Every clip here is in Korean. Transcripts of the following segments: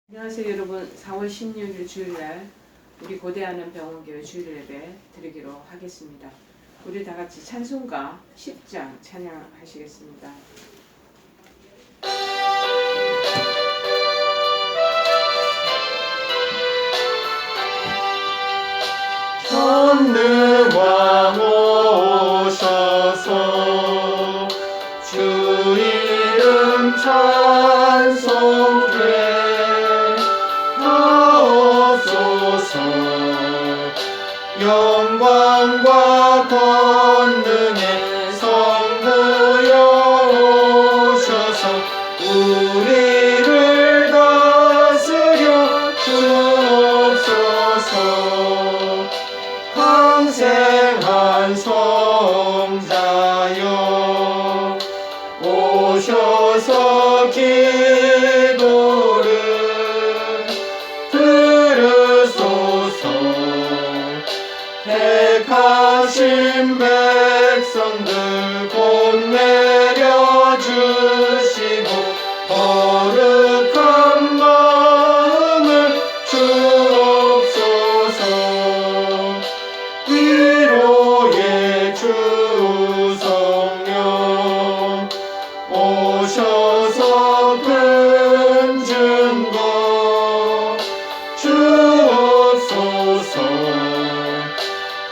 안녕하세요 여러분. 4월 16일 주일날 우리 고대하는 병원교회 주일 예배 드리기로 하겠습니다. 우리 다같이 찬송가 10장 찬양하시겠습니다. 전능왕 오셔서 주 이름 찬송해 하옵소서. 영광과 권능의 성부여 오셔서 우리를 다스려 주옵소서. 강생한 성자여 오셔서 기도를 들으소서. 택하신 백성들 곧 내려주시고 거룩한 마음을 주옵소서. 위로의 주 성령 오셔서 큰 증거 주옵소서.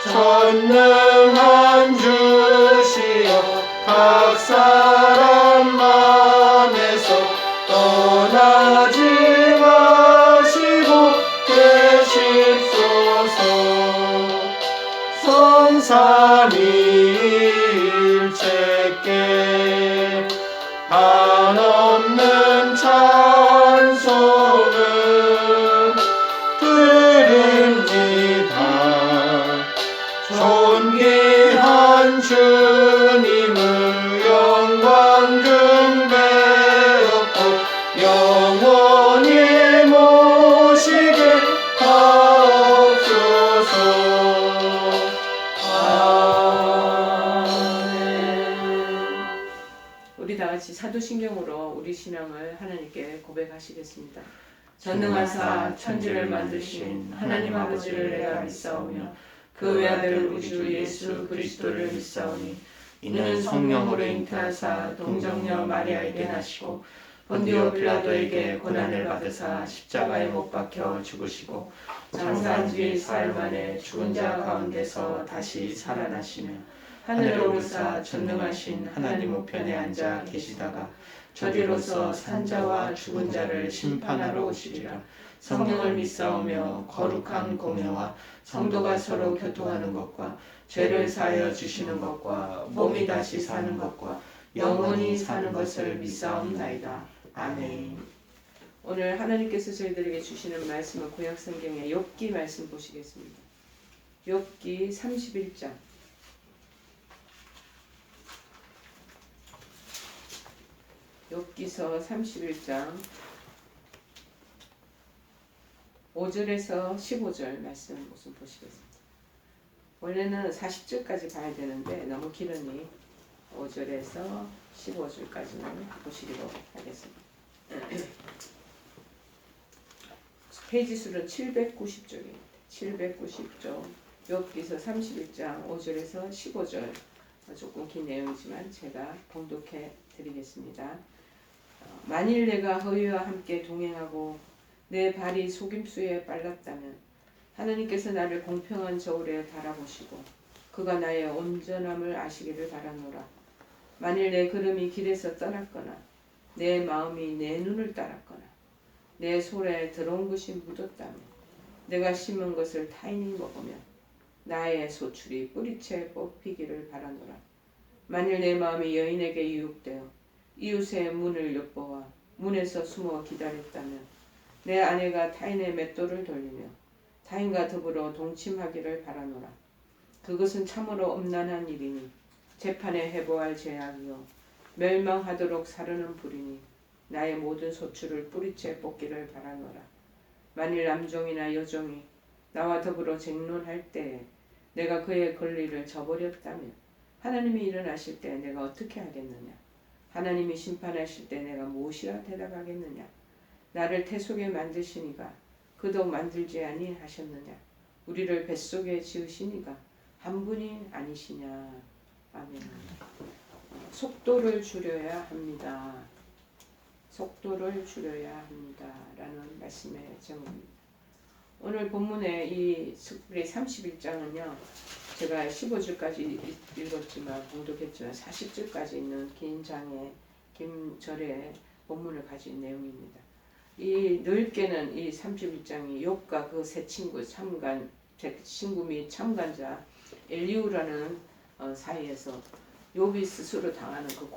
전능한 주시여 각 사람 안에서 떠나지 마시고 계십소서. 성삼위일체께 한없는 찬송을 드립니다. 존귀한 주님을 영광 중배롭고 영원히 모시게 하옵소서. 우리 다같이 사도신경으로 우리 신앙을 하나님께 고백하시겠습니다. 전능하사 천지를 만드신 하나님 아버지를 내가 믿사오며 그 외아들 우리 주 예수 그리스도를 믿사오니 이는 성령으로 잉태하사 동정녀 마리아에게 나시고 본디오 빌라도에게 고난을 받으사 십자가에 못 박혀 죽으시고 장사한 지 사흘 만에 죽은 자 가운데서 다시 살아나시며 하늘에 오르사 전능하신 하나님 우편에 앉아 계시다가 저리로서 산자와 죽은 자를 심판하러 오시리라. 성령을 믿사오며 거룩한 공회와 성도가 서로 교통하는 것과 죄를 사하여 주시는 것과 몸이 다시 사는 것과 영원히 사는 것을 믿사옵나이다. 아멘. 오늘 하나님께서 저희들에게 주시는 말씀은 구약성경의 욥기 말씀 보시겠습니다. 욥기 31장 욥기서 31장 5절에서 15절 말씀 우선 보시겠습니다. 원래는 40절까지 봐야 되는데 너무 길으니 5절에서 15절까지만 보시기로 하겠습니다. 페이지 수는 790쪽입니다. 790쪽 욥기서 31장 5절에서 15절 조금 긴 내용이지만 제가 봉독해 드리겠습니다. 만일 내가 허위와 함께 동행하고 내 발이 속임수에 빨랐다면 하나님께서 나를 공평한 저울에 달아보시고 그가 나의 온전함을 아시기를 바라노라. 만일 내 걸음이 길에서 떠났거나 내 마음이 내 눈을 따랐거나 내 손에 더러운 것이 묻었다면 내가 심은 것을 타인이 먹으면 나의 소출이 뿌리채 뽑히기를 바라노라. 만일 내 마음이 여인에게 유혹되어 이웃의 문을 엿보아 문에서 숨어 기다렸다면 내 아내가 타인의 맷돌을 돌리며 타인과 더불어 동침하기를 바라노라. 그것은 참으로 엄난한 일이니 재판에 해보할 죄악이요 멸망하도록 사르는 불이니 나의 모든 소출을 뿌리채 뽑기를 바라노라. 만일 남종이나 여종이 나와 더불어 쟁론할 때에 내가 그의 권리를 저버렸다면 하나님이 일어나실 때 내가 어떻게 하겠느냐? 하나님이 심판하실 때 내가 무엇이라 대답하겠느냐? 나를 태속에 만드시니가 그도 만들지 아니하셨느냐. 우리를 뱃속에 지으시니가 한 분이 아니시냐. 아멘. 속도를 줄여야 합니다. 속도를 줄여야 합니다. 라는 말씀의 제목입니다. 오늘 본문의 이 스프리 31장은요. 제가 15절까지 읽었지만 봉독했지만 40절까지 있는 긴 장의 긴 절의 본문을 가진 내용입니다. 이 넓게는 이 31장이 욥과 그 세 친구 참관 친구 및 참관자 엘리후라는 사이에서 욥이 스스로 당하는 그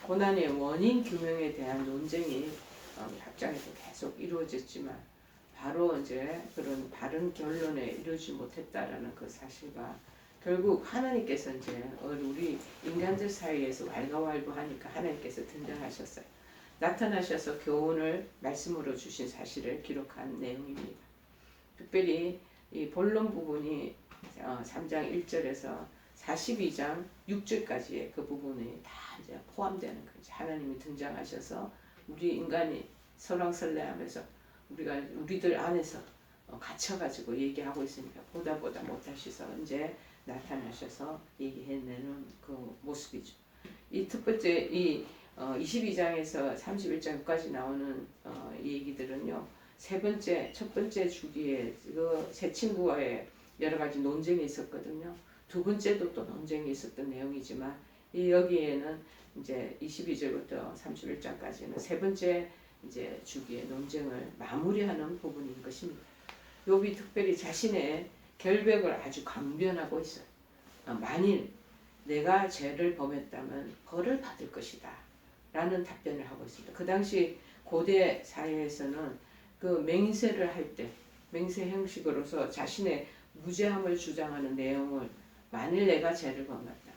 고난의 원인 규명에 대한 논쟁이 합장에서 계속 이루어졌지만 바로 이제 그런 바른 결론에 이르지 못했다라는 그 사실과 결국 하나님께서 이제 우리 인간들 사이에서 왈가왈부하니까 하나님께서 등장하셨어요. 나타나셔서 교훈을 말씀으로 주신 사실을 기록한 내용입니다. 특별히 이 본론 부분이 3장 1절에서 42장 6절까지의 그 부분이 다 이제 포함되는 거죠. 하나님이 등장하셔서 우리 인간이 설왕설래하면서 우리들 안에서 갇혀가지고 얘기하고 있으니까 보다 못하셔서 이제 나타나셔서 얘기해내는 그 모습이죠. 이 첫 번째 이 22장에서 31장까지 나오는 얘기들은요. 첫 번째 주기에 그 세 친구와의 여러 가지 논쟁이 있었거든요. 두 번째도 또 논쟁이 있었던 내용이지만 여기에는 이제 22절부터 31장까지는 세 번째 이제 주기의 논쟁을 마무리하는 부분인 것입니다. 욥이 특별히 자신의 결백을 아주 강변하고 있어요. 만일 내가 죄를 범했다면 벌을 받을 것이다 라는 답변을 하고 있습니다. 그 당시 고대 사회에서는 그 맹세를 할 때 맹세 형식으로서 자신의 무죄함을 주장하는 내용을 만일 내가 죄를 범했다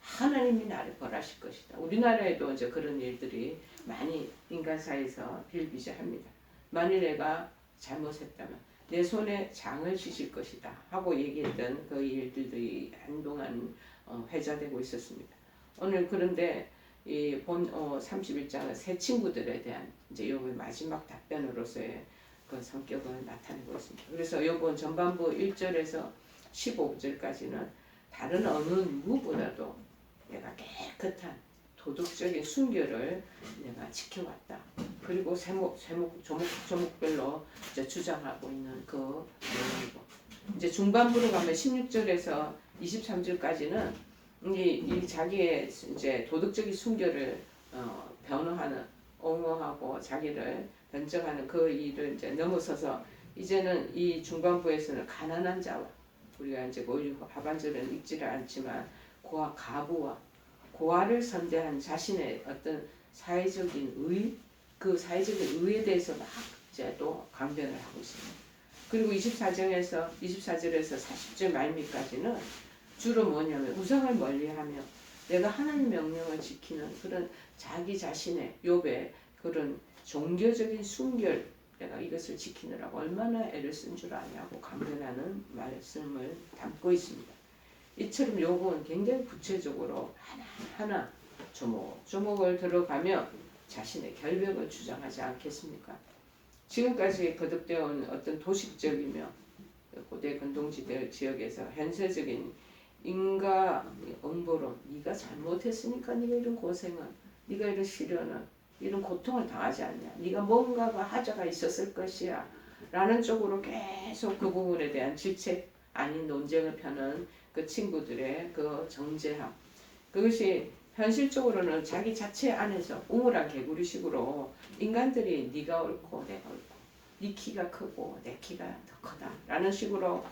하나님이 나를 벌하실 것이다. 우리나라에도 이제 그런 일들이 많이 인간 사이에서 비일비재합니다. 만일 내가 잘못했다면 내 손에 장을 지실 것이다 하고 얘기했던 그 일들이 한동안 회자되고 있었습니다. 오늘 그런데 이 본 31장은 세 친구들에 대한 이제 욥의 마지막 답변으로서의 그 성격을 나타내고 있습니다. 그래서 욥은 전반부 1절에서 15절까지는 다른 어느 누구보다도 내가 깨끗한 도덕적인 순결을 내가 지켜왔다. 그리고 조목별로 이제 주장하고 있는 그 내용이고 이제 중반부로 가면 16절에서 23절까지는 이 자기의 이제 도덕적인 순결을 변호하는 옹호하고 자기를 변증하는 그 일을 이제 넘어서서 이제는 이 중반부에서는 가난한 자와 우리가 이제 하반절은 읽지를 않지만 가부와 고아를 선대한 자신의 어떤 사회적인 그 사회적인 의에 대해서 막 이제 또 강변을 하고 있습니다. 그리고 24절에서 40절 말미까지는 주로 뭐냐면 우상을 멀리하며 내가 하나님 명령을 지키는 그런 자기 자신의 욥의 그런 종교적인 순결 내가 이것을 지키느라고 얼마나 애를 쓴 줄 아냐고 강변하는 말씀을 담고 있습니다. 이처럼 욥은 굉장히 구체적으로 하나하나 조목을 들어가며 자신의 결백을 주장하지 않겠습니까? 지금까지 거듭되어 온 어떤 도식적이며 고대 근동지대 지역에서 현세적인 인과 응보론 네가 잘못했으니까 네가 이런 고생은 네가 이런 시련은 이런 고통을 당하지 않냐 네가 뭔가가 하자가 있었을 것이야 라는 쪽으로 계속 그 부분에 대한 질책 아닌 논쟁을 펴는 그 친구들의 그 정죄함 그것이 현실적으로는 자기 자체 안에서 우물한 개구리식으로 인간들이 네가 옳고 내가 옳고 네 키가 크고 내 키가 더 크다 라는 식으로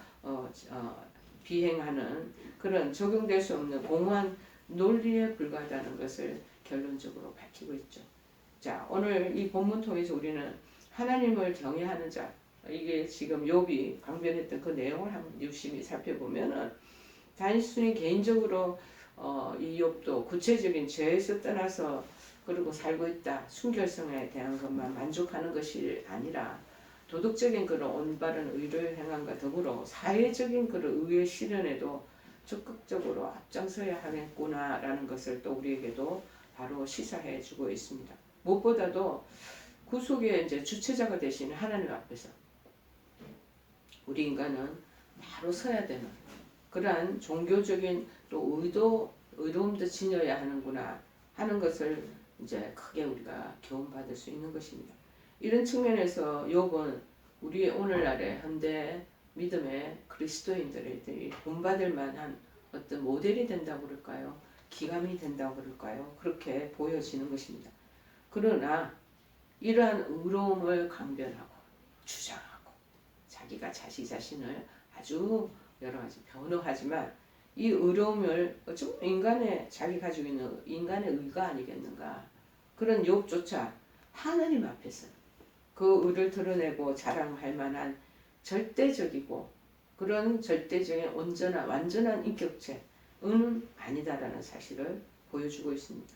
비행하는 그런 적용될 수 없는 공허한 논리에 불과하다는 것을 결론적으로 밝히고 있죠. 자, 오늘 이 본문 통해서 우리는 하나님을 경외하는 자 이게 지금 욥이 강변했던 그 내용을 한번 유심히 살펴보면은 단순히 개인적으로 이 욥도 구체적인 죄에서 떠나서 그러고 살고 있다 순결성에 대한 것만 만족하는 것이 아니라 도덕적인 그런 올바른 의를 행함과 더불어 사회적인 그런 의의 실현에도 적극적으로 앞장서야 하겠구나라는 것을 또 우리에게도 바로 시사해 주고 있습니다. 무엇보다도 구속의 이제 주체자가 되시는 하나님 앞에서 우리 인간은 바로 서야 되는 그러한 종교적인 또 의로움도 지녀야 하는구나 하는 것을 이제 크게 우리가 교훈받을 수 있는 것입니다. 이런 측면에서 욥은 우리 오늘날의 현대 믿음의 그리스도인들이 본받을 만한 어떤 모델이 된다고 그럴까요? 기감이 된다고 그럴까요? 그렇게 보여지는 것입니다. 그러나 이러한 의로움을 강변하고 주장하고 자기가 자기 자신을 아주 여러 가지 변호하지만 이 의로움을 어쩌면 인간의 자기 가지고 있는 인간의 의가 아니겠는가. 그런 욥조차 하나님 앞에서 그 의를 드러내고 자랑할 만한 절대적이고 그런 절대적인 온전한 완전한 인격체는 아니다라는 사실을 보여주고 있습니다.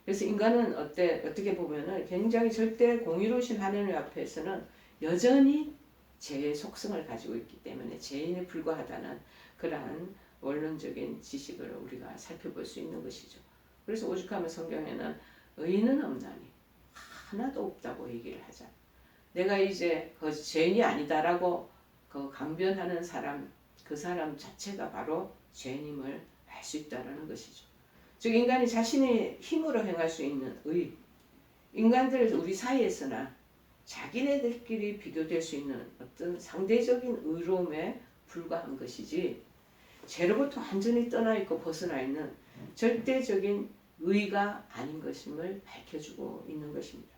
그래서 인간은 어떻게 보면은 굉장히 절대 공의로우신 하나님 앞에서는 여전히 죄의 속성을 가지고 있기 때문에 죄인에 불과하다는 그러한 원론적인 지식을 우리가 살펴볼 수 있는 것이죠. 그래서 오죽하면 성경에는 의인은 없나니 하나도 없다고 얘기를 하자. 내가 이제 그 죄인이 아니다라고 그 강변하는 사람, 그 사람 자체가 바로 죄인임을 알 수 있다라는 것이죠. 즉 인간이 자신의 힘으로 행할 수 있는 의, 인간들 우리 사이에서나 자기네들끼리 비교될 수 있는 어떤 상대적인 의로움에 불과한 것이지 죄로부터 완전히 떠나 있고 벗어나 있는 절대적인 의가 아닌 것임을 밝혀주고 있는 것입니다.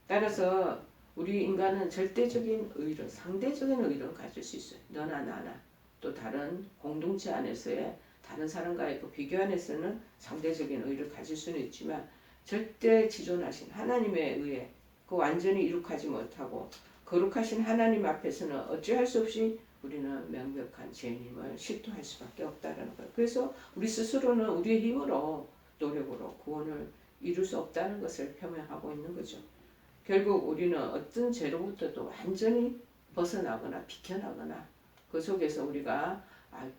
따라서 우리 인간은 절대적인 의를, 상대적인 의를 가질 수 있어요. 너나 나나 또 다른 공동체 안에서의 다른 사람과의 그 비교 안에서는 상대적인 의를 가질 수는 있지만 절대 지존하신 하나님의 의에 그 완전히 이룩하지 못하고 거룩하신 하나님 앞에서는 어찌할 수 없이 우리는 명백한 죄인임을 실토할 수밖에 없다는 거예요. 그래서 우리 스스로는 우리의 힘으로 노력으로 구원을 이룰 수 없다는 것을 표명하고 있는 거죠. 결국 우리는 어떤 죄로부터도 완전히 벗어나거나 비켜나거나 그 속에서 우리가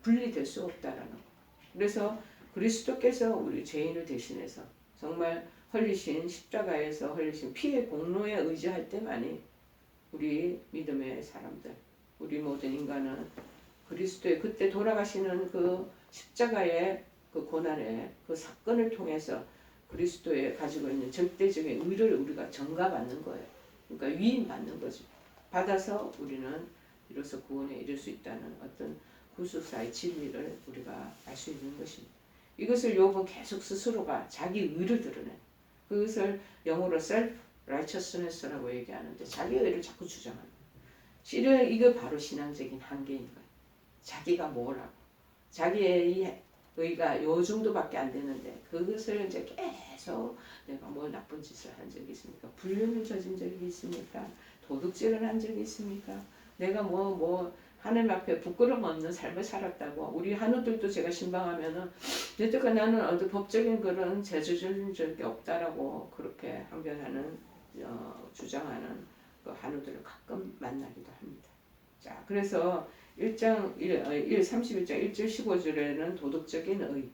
분리될 수 없다라는 거. 그래서 그리스도께서 우리 죄인을 대신해서 정말 흘리신 십자가에서 흘리신 피의 공로에 의지할 때만이 우리 믿음의 사람들, 우리 모든 인간은 그리스도의 그때 돌아가시는 그 십자가의 그 고난의 그 사건을 통해서 그리스도의 가지고 있는 절대적인 의를 우리가 전가받는 거예요. 그러니까 위임받는 거죠. 받아서 우리는 이로써 구원에 이를 수 있다는 어떤 구속사의 진리를 우리가 알 수 있는 것입니다. 이것을 욥은 계속 스스로가 자기 의를 드러내. 그것을 영어로 self righteousness라고 얘기하는데 자기 의를 자꾸 주장하는 거예요. 이거 바로 신앙적인 한계인 거예요. 자기가 뭐라고. 자기의 이 의가 요 정도밖에 안 되는데 그것을 이제 계속 내가 뭐 나쁜 짓을 한 적이 있습니까? 불륜을 저진 적이 있습니까? 도둑질을 한 적이 있습니까? 내가 뭐 하나님 앞에 부끄럼 없는 삶을 살았다고. 우리 한우들도 제가 신방하면은 여태까지 나는 어떤 법적인 그런 제주적인 적이 없다라고 그렇게 항변하는 주장하는 그 한우들을 가끔 만나기도 합니다. 자, 그래서 31장 1절 15절에는 도덕적인 의.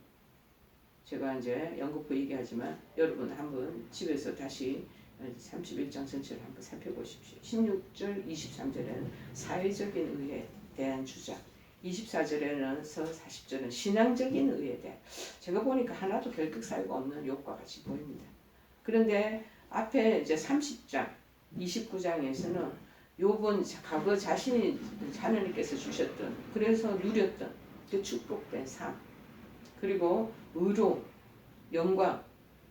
제가 이제 연극부 얘기하지만 여러분 한번 집에서 다시 31장 전체를 한번 살펴보십시오. 16절 23절에는 사회적인 의에 대한 주장, 24절에서 40절은 신앙적인 의에 대한. 제가 보니까 하나도 결격 사유가 없는 욥과 같이 보입니다. 그런데 앞에 이제 30장 29장에서는 욥은 과거 자신이 하나님께서 주셨던 그래서 누렸던 그 축복된 삶 그리고 의로움, 영광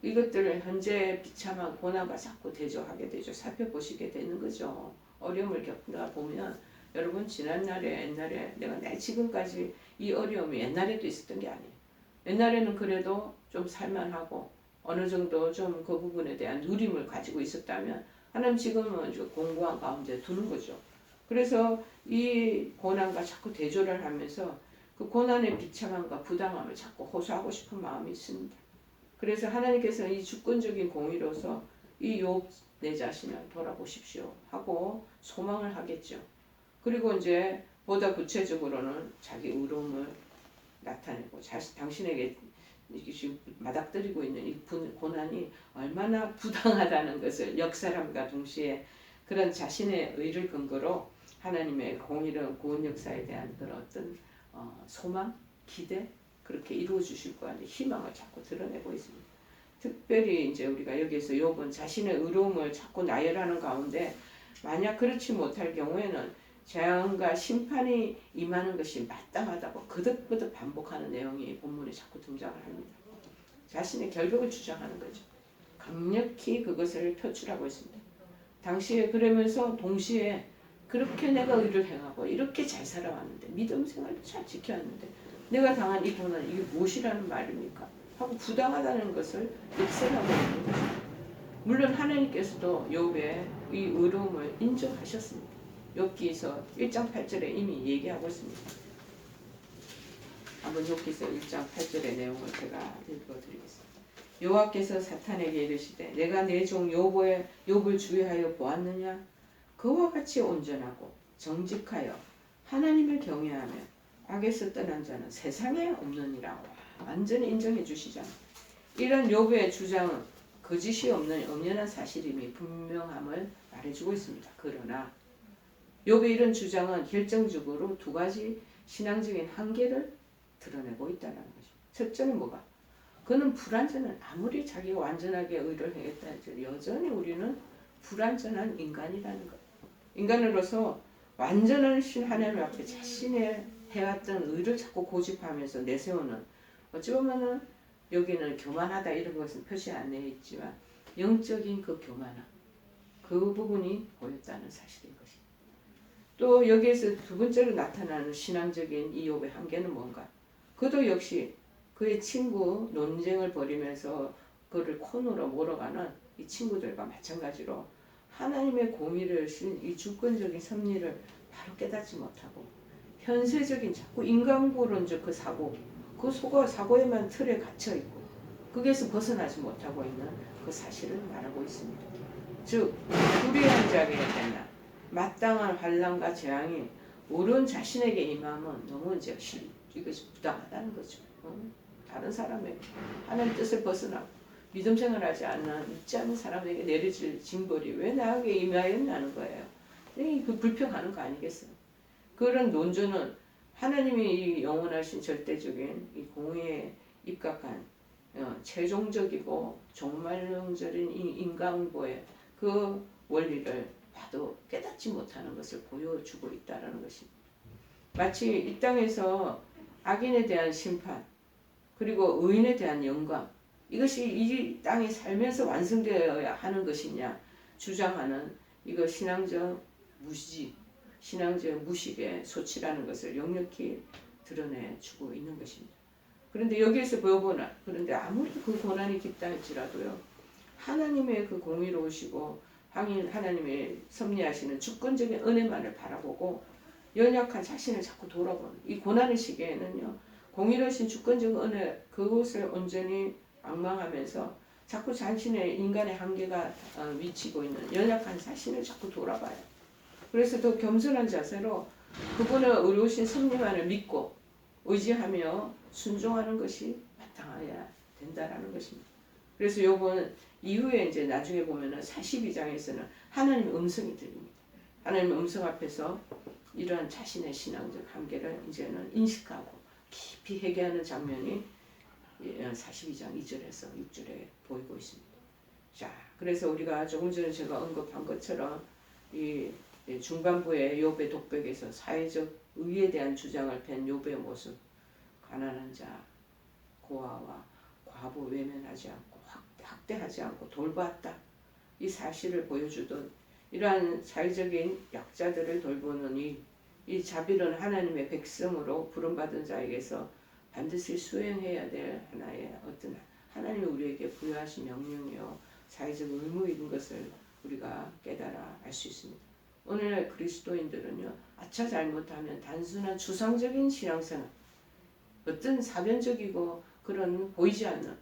이것들을 현재 비참한 고난과 자꾸 대조하게 되죠. 살펴보시게 되는 거죠. 어려움을 겪다 보면 여러분 지난날에 옛날에 내가 지금까지 이 어려움이 옛날에도 있었던 게 아니에요. 옛날에는 그래도 좀 살만하고 어느 정도 좀 그 부분에 대한 누림을 가지고 있었다면 하나님 지금은 공고한 가운데 두는 거죠. 그래서 이 고난과 자꾸 대조를 하면서 그 고난의 비참함과 부당함을 자꾸 호소하고 싶은 마음이 있습니다. 그래서 하나님께서는 이 주권적인 공의로서 이 욥 내 자신을 돌아보십시오 하고 소망을 하겠죠. 그리고 이제 보다 구체적으로는 자기 의로움을 나타내고 당신에게 이게 지금 맞닥뜨리고 있는 이 고난이 얼마나 부당하다는 것을 역사람과 동시에 그런 자신의 의를 근거로 하나님의 공의로운 구원 역사에 대한 그런 어떤 소망, 기대 그렇게 이루어 주실 거라는 희망을 자꾸 드러내고 있습니다. 특별히 이제 우리가 여기에서 욥은 자신의 의로움을 자꾸 나열하는 가운데 만약 그렇지 못할 경우에는 재앙과 심판이 임하는 것이 마땅하다고 거듭거듭 반복하는 내용이 본문에 자꾸 등장을 합니다. 자신의 결백을 주장하는 거죠. 강력히 그것을 표출하고 있습니다. 당시에 그러면서 동시에 그렇게 내가 의를 행하고 이렇게 잘 살아왔는데 믿음 생활을 잘 지켜왔는데 내가 당한 이 고난 이게 무엇이라는 말입니까? 하고 부당하다는 것을 역설하고 있는 것입니다. 물론 하나님께서도 욥의 이 의로움을 인정하셨습니다. 욥기서 1장 8절에 이미 얘기하고 있습니다. 한번 욥기서 1장 8절의 내용을 제가 읽어드리겠습니다. 여호와께서 사탄에게 이르시되 내가 내 종 욥을 주의하여 보았느냐? 그와 같이 온전하고 정직하여 하나님을 경외하며 악에서 떠난 자는 세상에 없느니라. 완전히 인정해 주시잖아요. 이런 욥의 주장은 거짓이 없는 엄연한 사실임이 분명함을 말해주고 있습니다. 그러나 욥의 이런 주장은 결정적으로 두 가지 신앙적인 한계를 드러내고 있다는 것입니다. 첫째는 뭐가? 그는 불완전한 아무리 자기가 완전하게 의를 행했다 해도 여전히 우리는 불완전한 인간이라는 것. 인간으로서 완전한 신 하나님 앞에 자신의 해왔던 의를 자꾸 고집하면서 내세우는 어찌 보면은 여기는 교만하다 이런 것은 표시 안 돼 있지만 영적인 그 교만함 그 부분이 보였다는 사실인 것입니다. 또 여기에서 두 번째로 나타나는 신앙적인 이 욥의 한계는 뭔가? 그도 역시 그의 친구 논쟁을 벌이면서 그를 코너로 몰아가는 이 친구들과 마찬가지로 하나님의 공의를 신 이 주권적인 섭리를 바로 깨닫지 못하고 현세적인 자꾸 인간구론적 그 사고 그 사고에만 틀에 갇혀있고 거기에서 벗어나지 못하고 있는 그 사실을 말하고 있습니다. 즉 불의한 자에게 대한 마땅한 환난과 재앙이 옳은 자신에게 임함은 너무 이제 이것이 부당하다는 거죠. 다른 사람에게 하나님 뜻을 벗어나고 믿음 생활하지 않는 믿지 않는 사람에게 내려질 징벌이 왜 나에게 임하였냐는 거예요. 그 불평하는 거 아니겠어요? 그런 논조는 하나님이 이 영원하신 절대적인 이 공의에 입각한 최종적이고 종말론적인 이 인간보의 그 원리를 봐도 깨닫지 못하는 것을 보여주고 있다는 것입니다. 마치 이 땅에서 악인에 대한 심판 그리고 의인에 대한 영광 이것이 이 땅에 살면서 완성되어야 하는 것이냐 주장하는 이거 신앙적 무지 신앙적 무식의 소치라는 것을 역력히 드러내주고 있는 것입니다. 그런데 여기에서 보여보나 그런데 아무리 그 고난이 깊다 할지라도요 하나님의 그 공의로우시고 하나님의 섭리하시는 주권적인 은혜만을 바라보고 연약한 자신을 자꾸 돌아보는 이 고난의 시기에는요 공의로우신 주권적 은혜 그것을 온전히 악망하면서 자꾸 자신의 인간의 한계가 미치고 있는 연약한 자신을 자꾸 돌아봐요. 그래서 더 겸손한 자세로 그분의 의로우신 섭리만을 믿고 의지하며 순종하는 것이 마땅해야 된다라는 것입니다. 그래서 요번 이후에 이제 나중에 보면은 42장에서는 하나님의 음성이 들립니다. 하나님의 음성 앞에서 이러한 자신의 신앙적 한계를 이제는 인식하고 깊이 회개하는 장면이 42장 2절에서 6절에 보이고 있습니다. 자, 그래서 우리가 조금 전에 제가 언급한 것처럼 이 중반부의 욥의 독백에서 사회적 의에 대한 주장을 펜 욥의 모습, 가난한 자, 고아와 과부 외면하지 않고 학대하지 않고 돌보았다. 이 사실을 보여주던 이러한 사회적인 약자들을 돌보는 이 자비로운 하나님의 백성으로 부름받은 자에게서 반드시 수행해야 될 하나의 어떤 하나님이 우리에게 부여하신 명령이요 사회적 의무인 것을 우리가 깨달아 알 수 있습니다. 오늘 그리스도인들은요 아차 잘못하면 단순한 추상적인 신앙생활 어떤 사변적이고 그런 보이지 않는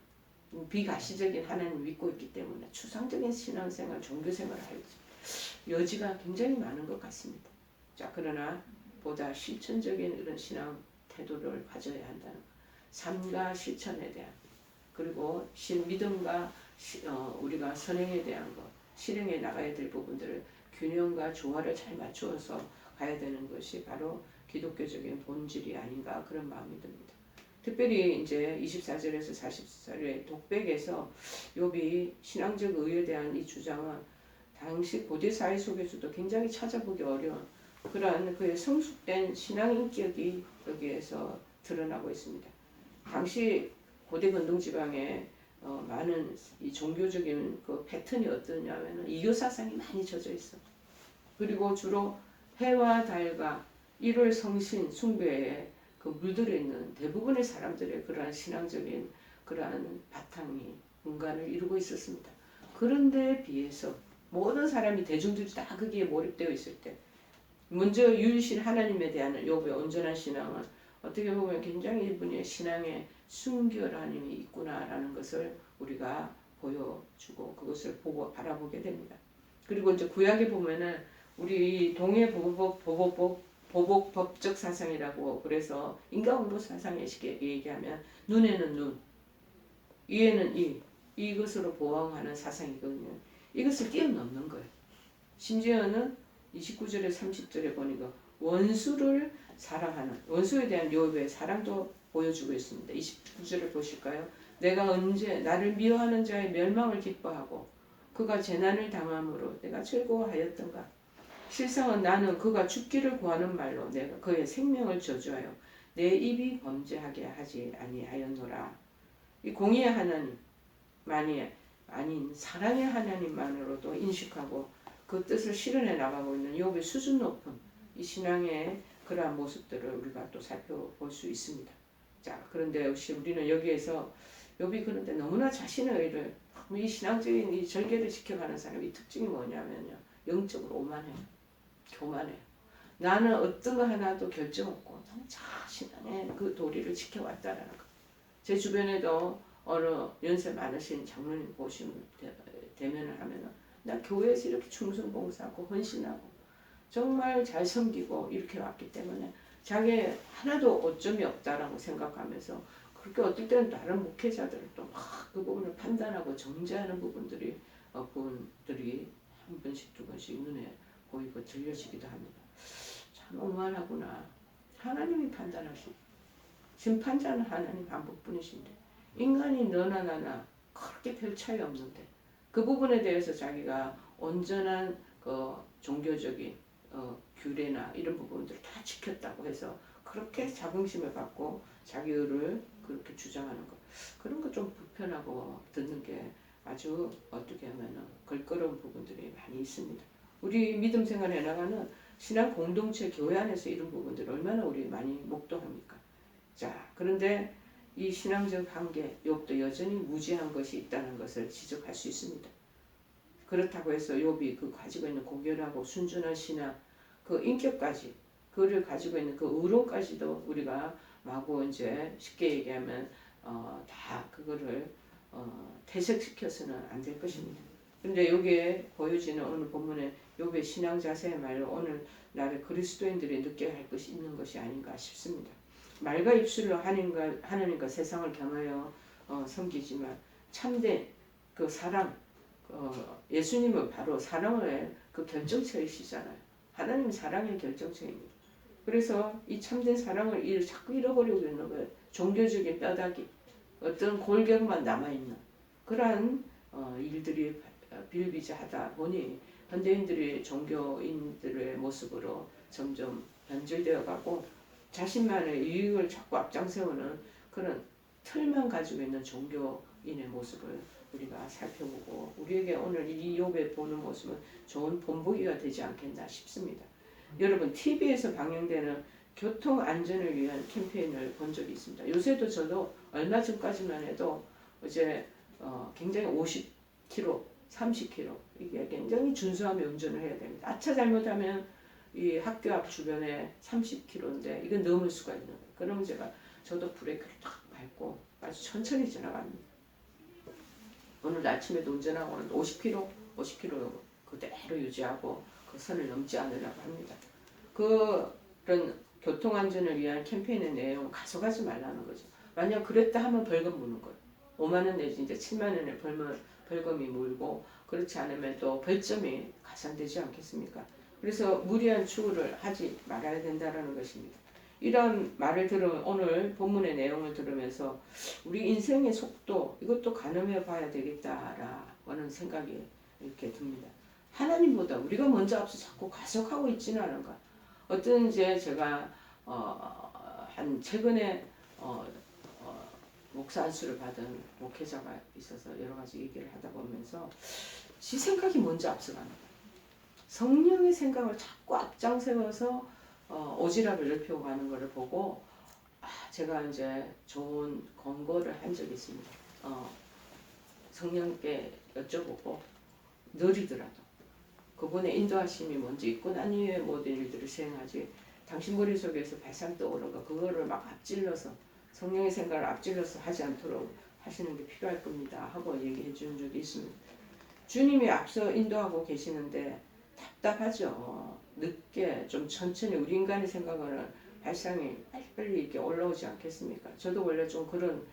비가시적인 하나님을 믿고 있기 때문에 추상적인 신앙생활 종교생활을 할 여지가 굉장히 많은 것 같습니다. 자 그러나 보다 실천적인 이런 신앙 태도를 가져야 한다는 삶과 실천에 대한 그리고 믿음과 우리가 선행에 대한 것, 실행에 나가야 될 부분들을 균형과 조화를 잘 맞추어서 가야 되는 것이 바로 기독교적인 본질이 아닌가 그런 마음이 듭니다. 특별히 이제 24절에서 44절의 독백에서 욥이 신앙적 의에 대한 이 주장은 당시 고대 사회 속에서도 굉장히 찾아보기 어려운 그러한 그의 성숙된 신앙 인격이 여기에서 드러나고 있습니다. 당시 고대 근동 지방에 많은 이 종교적인 그 패턴이 어떠냐면은 이교 사상이 많이 젖어 있어. 그리고 주로 해와 달과 일월 성신 숭배에 그 물들어 있는 대부분의 사람들의 그러한 신앙적인 그러한 바탕이 근간을 이루고 있었습니다. 그런데 비해서 모든 사람이 대중들이 다 거기에 몰입되어 있을 때 먼저 유일신 하나님에 대한 욥의 온전한 신앙은 어떻게 보면 굉장히 이분의 신앙에 순결함이 있구나라는 것을 우리가 보여주고 그것을 보고 바라보게 됩니다. 그리고 이제 구약에 보면은 우리 동해 보복 법적 사상이라고 그래서 인과응보 사상에 쉽게 얘기하면 눈에는 눈, 이에는 이것으로 보호하는 사상이거든요. 이것을 뛰어넘는 거예요. 심지어는 29절에 30절에 보니까 원수를 사랑하는 원수에 대한 욥의 사랑도 보여주고 있습니다. 29절을 보실까요? 내가 언제 나를 미워하는 자의 멸망을 기뻐하고 그가 재난을 당함으로 내가 즐거워하였던가. 실상은 나는 그가 죽기를 구하는 말로 내가 그의 생명을 저주하여 내 입이 범죄하게 하지 아니하였노라. 이 공의의 하나님만이 아닌 사랑의 하나님만으로도 인식하고 그 뜻을 실현해 나가고 있는 욥의 수준 높은 이 신앙의 그러한 모습들을 우리가 또 살펴볼 수 있습니다. 자, 그런데 역시 우리는 여기에서 욥이 그런데 너무나 자신의 의를 이 신앙적인 이 절개를 지켜가는 사람의 특징이 뭐냐면요. 영적으로 오만해요. 교만해요. 나는 어떤 거 하나도 결정 없고 너무 자신의 그 도리를 지켜왔다라는 거. 제 주변에도 어느 연세 많으신 장로님 보시면 대면을 하면은 나 교회에서 이렇게 충성봉사하고 헌신하고 정말 잘 섬기고 이렇게 왔기 때문에 자기 하나도 오점이 없다라고 생각하면서 그렇게 어떨 때는 다른 목회자들을 또 막 그 부분을 판단하고 정죄하는 부분들이 한 번씩 두 번씩 눈에 보이고 들려지기도 합니다. 참 오만하구나. 하나님이 판단하시고 심판자는 하나님 한 분뿐이신데 인간이 너나 나나 그렇게 별 차이 없는데 그 부분에 대해서 자기가 온전한 그 종교적인 규례나 이런 부분들을 다 지켰다고 해서 그렇게 자긍심을 갖고 자기 의를 그렇게 주장하는 것 그런 거 좀 불편하고 듣는 게 아주 어떻게 하면 걸거로운 부분들이 많이 있습니다. 우리 믿음 생활에 나가는 신앙 공동체 교회 안에서 이런 부분들 얼마나 우리 많이 목도합니까? 자, 그런데 이 신앙적 한계, 욥도 여전히 무지한 것이 있다는 것을 지적할 수 있습니다. 그렇다고 해서 욥이 그 가지고 있는 고결하고 순전한 신앙, 그 인격까지, 그를 가지고 있는 그 의로까지도 우리가 마구 이제 쉽게 얘기하면 다 그거를 퇴색시켜서는 안 될 것입니다. 그런데 여기에 보여지는 오늘 본문의 욥의 신앙 자세야말로 오늘 날의 그리스도인들이 느껴야 할 것이 있는 것이 아닌가 싶습니다. 말과 입술로 하나님과 세상을 향하여 섬기지만 참된 그 사랑, 예수님은 바로 사랑의 그 결정체이시잖아요. 하나님은 사랑의 결정체입니다. 그래서 이 참된 사랑을 자꾸 잃어버리고 있는 거예요. 종교적인 뼈다귀, 어떤 골격만 남아있는 그러한 일들이 비일비재하다 보니 현대인들이 종교인들의 모습으로 점점 변질되어 가고 자신만의 이익을 자꾸 앞장세우는 그런 틀만 가지고 있는 종교인의 모습을 우리가 살펴보고 우리에게 오늘 이 욥에 보는 모습은 좋은 본보기가 되지 않겠나 싶습니다. 여러분 TV에서 방영되는 교통 안전을 위한 캠페인을 본 적이 있습니다. 요새도 저도 얼마 전까지만 해도 이제 굉장히 50km, 30km 이게 굉장히 준수하며 운전을 해야 됩니다. 아차 잘못하면 이 학교 앞 주변에 30km인데 이건 넘을 수가 있는 거예요. 그러면 저도 브레이크를 탁 밟고 아주 천천히 지나갑니다. 오늘 아침에도 운전하고는 50km 그대로 유지하고 그 선을 넘지 않으려고 합니다. 그런 교통안전을 위한 캠페인의 내용 가져가지 말라는 거죠. 만약 그랬다 하면 벌금 무는 거예요. 5만 원 내지 이제 7만 원의 벌금이 물고 그렇지 않으면 또 벌점이 가산되지 않겠습니까? 그래서 무리한 추구를 하지 말아야 된다는 것입니다. 이런 말을 들으면 오늘 본문의 내용을 들으면서 우리 인생의 속도 이것도 가늠해 봐야 되겠다라는 생각이 이렇게 듭니다. 하나님보다 우리가 먼저 앞서 자꾸 가속하고 있지는 않은가. 어떤 이제 제가 한 최근에 목사 안수를 받은 목회자가 있어서 여러 가지 얘기를 하다 보면서 지 생각이 먼저 앞서가는 거예요. 성령의 생각을 자꾸 앞장세워서 오지랖을 넓히고 가는 것을 보고 제가 이제 좋은 권고를 한 적이 있습니다. 성령께 여쭤보고 느리더라도 그분의 인도하심이 먼저 있고 난 이후에 모든 일들을 수행하지 당신 머릿속에서 발상 떠오른 거 그거를 막 앞질러서 성령의 생각을 앞질러서 하지 않도록 하시는 게 필요할 겁니다 하고 얘기해 준 적이 있습니다. 주님이 앞서 인도하고 계시는데 답답하죠. 늦게 좀 천천히 우리 인간의 생각은 발상이 빨리빨리 이렇게 올라오지 않겠습니까? 저도 원래 좀 그런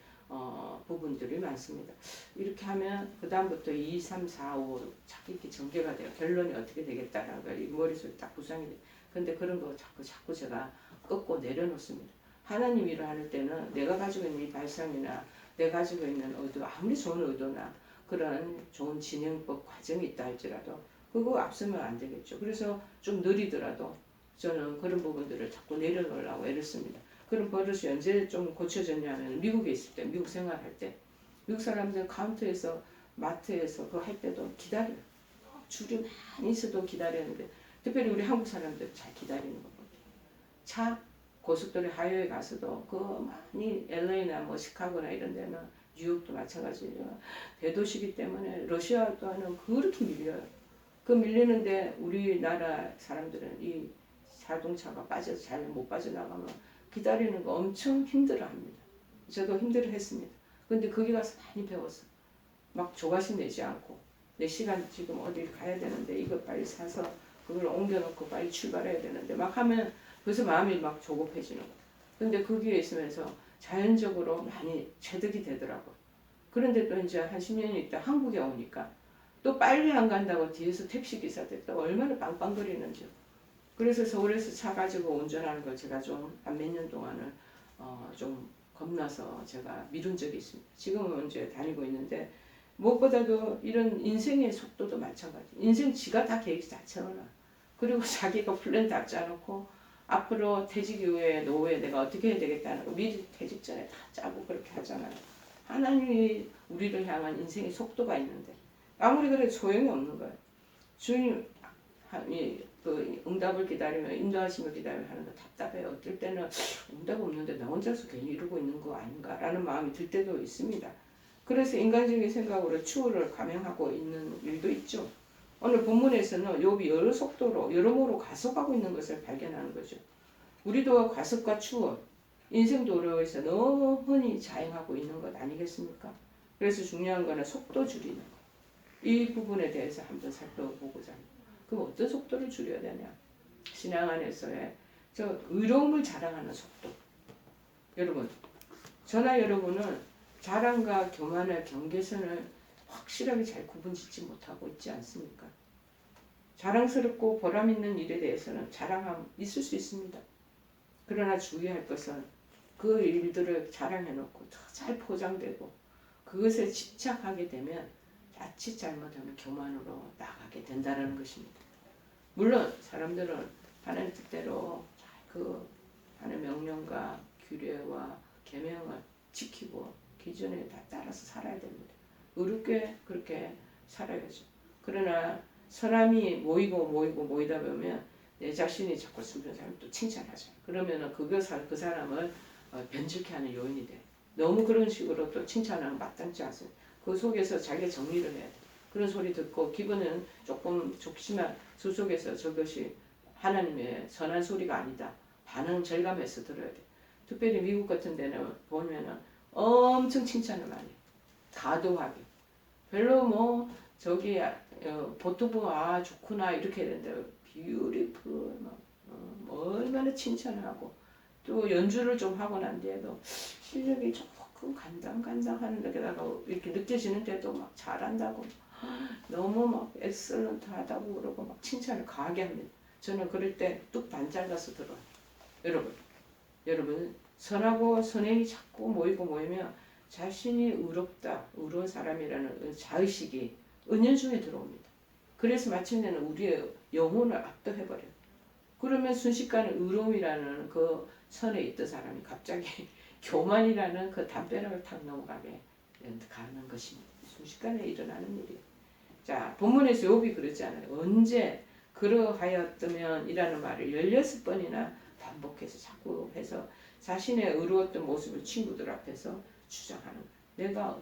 부분들이 많습니다. 이렇게 하면 그 다음부터 2, 3, 4, 5 자꾸 이렇게 전개가 돼요. 결론이 어떻게 되겠다라는 걸 머릿속에 딱 구상이 돼요. 근데 그런 거 자꾸 제가 꺾고 내려놓습니다. 하나님 일을 할 때는 내가 가지고 있는 이 발상이나 내가 가지고 있는 의도 아무리 좋은 의도나 그런 좋은 진행법 과정이 있다 할지라도 그거 앞서면 안 되겠죠. 그래서 좀 느리더라도 저는 그런 부분들을 자꾸 내려놓으려고 애를 씁니다. 그런 버릇이 언제 좀 고쳐졌냐면 미국에 있을 때, 미국 생활할 때 미국 사람들 카운터에서 마트에서 그거 할 때도 기다려요. 줄이 많이 있어도 기다리는데 특별히 우리 한국 사람들 잘 기다리는 거 같아요. 차 고속도로 하이웨이 가서도 그 많이 LA나 뭐 시카고나 이런 데는 뉴욕도 마찬가지예요. 대도시기 때문에 러시아 또한 그렇게 밀려요. 그 밀리는데 우리나라 사람들은 이 자동차가 빠져서 잘 못 빠져나가면 기다리는 거 엄청 힘들어합니다. 저도 힘들어했습니다. 근데 거기 가서 많이 배웠어. 막 조바심 내지 않고 내 시간 지금 어디 가야 되는데 이거 빨리 사서 그걸 옮겨놓고 빨리 출발해야 되는데 막 하면 그래서 마음이 막 조급해지는 거예요. 근데 거기에 있으면서 자연적으로 많이 체득이 되더라고요. 그런데 또 이제 한 10년이 있다 한국에 오니까 또 빨리 안 간다고 뒤에서 택시기사들 또 얼마나 빵빵거리는지. 그래서 서울에서 차 가지고 운전하는 걸 제가 좀 한 몇 년 동안은 좀 겁나서 제가 미룬 적이 있습니다. 지금은 이제 다니고 있는데 무엇보다도 이런 인생의 속도도 마찬가지. 인생 지가 다 계획 다 채워놔. 그리고 자기가 플랜 다 짜놓고 앞으로 퇴직 이후에 노후에 내가 어떻게 해야 되겠다는 거 미리 퇴직 전에 다 짜고 그렇게 하잖아요. 하나님이 우리를 향한 인생의 속도가 있는데 아무리 그래도 소용이 없는 거예요. 주님 그 응답을 기다리며 인도하심을 기다리며 하는 거 답답해요. 어떨 때는 응답 없는데 나 혼자서 괜히 이러고 있는 거 아닌가라는 마음이 들 때도 있습니다. 그래서 인간적인 생각으로 추월을 감행하고 있는 일도 있죠. 오늘 본문에서는 욥이 여러 속도로 여러모로 가속하고 있는 것을 발견하는 거죠. 우리도 가속과 추월, 인생 도로에서 너무 흔히 자행하고 있는 것 아니겠습니까? 그래서 중요한 거는 속도 줄이는 거. 이 부분에 대해서 한번 살펴보고자 합니다. 그럼 어떤 속도를 줄여야 되냐? 신앙 안에서의 저 의로움을 자랑하는 속도. 여러분, 저나 여러분은 자랑과 교만의 경계선을 확실하게 잘 구분짓지 못하고 있지 않습니까? 자랑스럽고 보람 있는 일에 대해서는 자랑함 있을 수 있습니다. 그러나 주의할 것은 그 일들을 자랑해놓고 더 잘 포장되고 그것에 집착하게 되면 자칫 잘못하면 교만으로 나가게 된다는 것입니다. 물론 사람들은 하나님 뜻대로 그 하나님의 명령과 규례와 계명을 지키고 기준에 다 따라서 살아야 됩니다. 의롭게 그렇게 살아야죠. 그러나 사람이 모이다 보면 내 자신이 자꾸 숨는 사람 또 칭찬하죠. 그러면은 그 사람을 변질케 하는 요인이 돼. 너무 그런 식으로 또 칭찬하면 마땅치 않습니다. 그 속에서 자기가 정리를 해야 돼. 그런 소리 듣고 기분은 조금 좋지만 그 속에서 저것이 하나님의 선한 소리가 아니다. 반응 절감해서 들어야 돼. 특별히 미국 같은 데는 보면은 엄청 칭찬을 많이 해. 과도하게. 별로 뭐 저기 보통 보면 좋구나 이렇게 되는데 beautiful 얼마나 칭찬을 하고 또 연주를 좀 하고 난 뒤에도 실력이 조금 그 간당간당 하는 데다가 이렇게 느껴지는데도 막 잘한다고 너무 막 엑셀런트 하다고 그러고 막 칭찬을 과하게 합니다. 저는 그럴 때 뚝 반짝아서 들어요. 여러분 선하고 선행이 자꾸 모이면 자신이 의롭다, 의로운 사람이라는 자의식이 은연중에 들어옵니다. 그래서 마침내는 우리의 영혼을 압도해버려요. 그러면 순식간에 의로움이라는 그 선에 있던 사람이 갑자기 교만이라는 그 담벼락을 탁 넘어가게 가는 것입니다. 순식간에 일어나는 일이에요. 자, 본문에서 욥이 그러지 않아요. 언제 그러하였더면 이라는 말을 16번이나 반복해서 자꾸 해서 자신의 의로웠던 모습을 친구들 앞에서 주장하는 거예요. 내가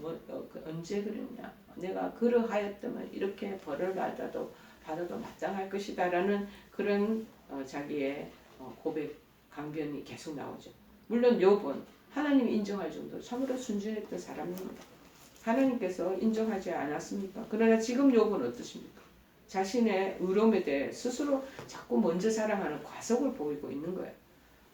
언제 그랬냐? 내가 그러하였다면 이렇게 벌을 받아도 마땅할 것이다 라는 그런 자기의 고백, 강변이 계속 나오죠. 물론 욥은 하나님이 인정할 정도로 참으로 순진했던 사람입니다. 하나님께서 인정하지 않았습니까? 그러나 지금 욥은 어떠십니까? 자신의 의로움에 대해 스스로 자꾸 먼저 자랑하는 과속을 보이고 있는 거예요.